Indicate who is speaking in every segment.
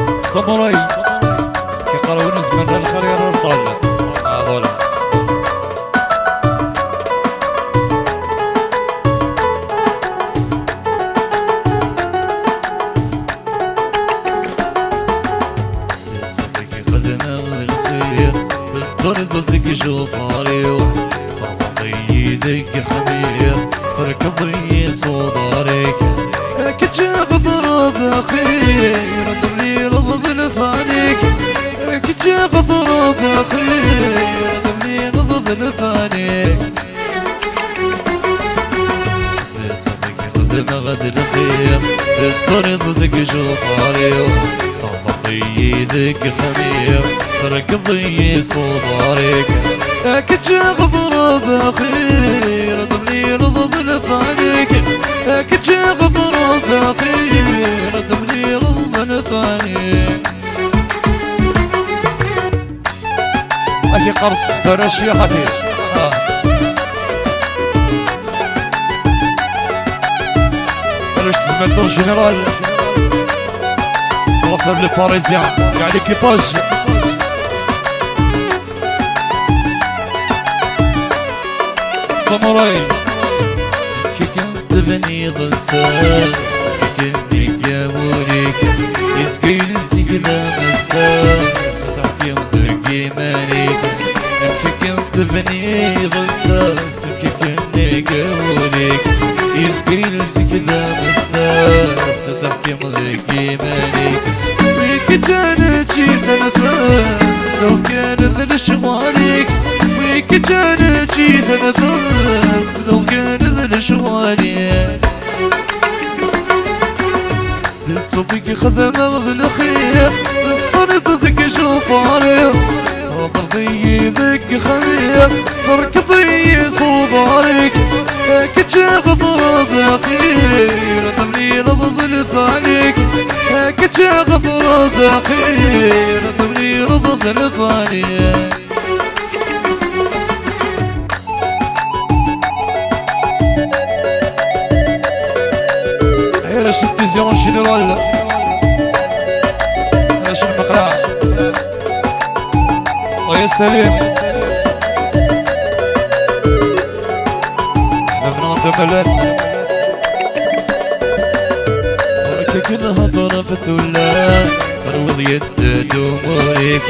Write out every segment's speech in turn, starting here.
Speaker 1: الساموراي كيقراو نزمنا الخرير ورطال فوالا. صدقي خدنا الخير بصدر ضدك جوفاري فضي يدك خمير فركضي صدارك كجاب ضرب خير دملي رض لفانك كجاب ضرب خير دملي رض لفانك صدقي خدنا غد الخير بصدر ضدك جوفاري فضي يدك خمير فركضي صدارك كجاب ضرب خير دملي رض لفانك كجاب ضرب خير دملي رض لفانك. اكي قرص برش يا خطير برش زمنتو جنرال وفر لباريزيان قاعد اكيباج الساموراي كي كنت بني ضنساس كنتني قابوليك يسقيل سيكدا مساس وتحكي وترقي ماليك كي كنت بني ضنساس كي كنتني قابوليك يسقيل سيكدا مساس وتحكي وترقي ماليك ويك جانا جيت نفس لو كان ذا شواليك ويك جانا جيت نفس لو كان ذا شواليك صدقي خذ مغذ الخير استرضتك شوفاري وضرضي ذك خمير فركضي صدارك كجاب ضرب خير دملي رض لفانك كجاب ضرب خير دملي رض لفانك. علاش الديزيون جينيرال علاش المقرع ويا سليم ممنون دملان بركك الهضرة في الثلاث تروض يد دموعك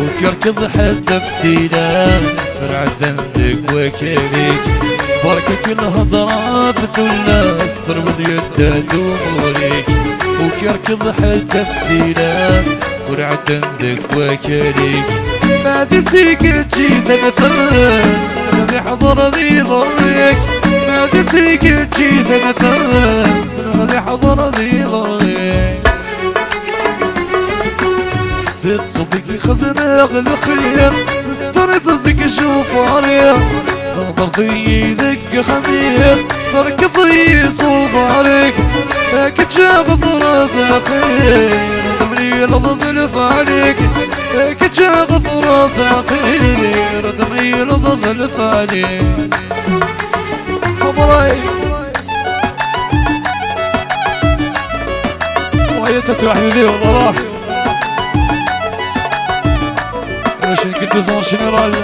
Speaker 1: وكركض حتى فتيلان سرعة عندك وكليك بركك الهضرة في الثلاث تروض يد دموعك وكركض حتى فتيلان سرعة عندك وكليك بعد سيكت جيت نفس من ذي حضر ذي ضرك بعد سيكت جيت نفس من ذي حضر ذي ضرك صدقي خذنا الخير استرضتك شوفاري ضرضي ذك خمير فركضي صدارك كجاب ضرب خير دملي رض لفانك كجاب ضرب خير دملي رض لفانك. الساموراي وهي تتوحد ذي والله باش نكدوزون جينيرال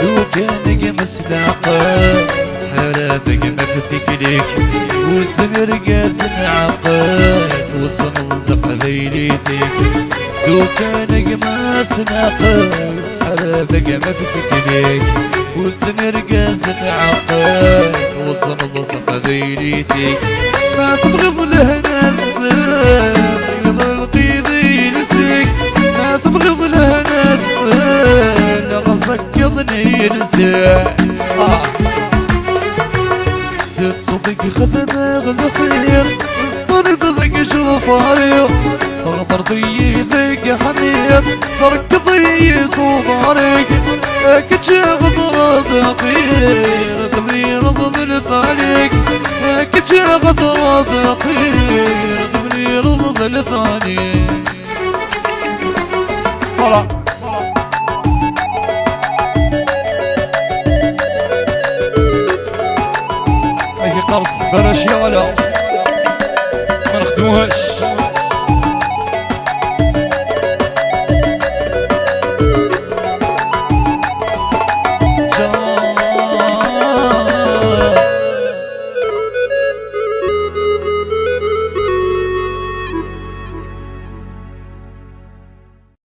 Speaker 1: دوكانك مسلاقات حرافك مفتك ليك وتنرقاز نعقات وتنظف ليليتك دوكانك مسلاقات حرافك مفتك ليك وتنرقاز نعقات وتنظف ليليتك ما تبغض لهنا السن القيضي لسك ما تبغض لهنا السن غصك يضني لسك صدقي خذنا الخير استرضتك شوفاري فرضي ذك حمير فركضي صدارك كجاب ضرب خير دملي رض لفانك كجاب ضرب خير دملي رض لفانك. فوالا هاي قرص بلاش يا ولا ما نخدموهاش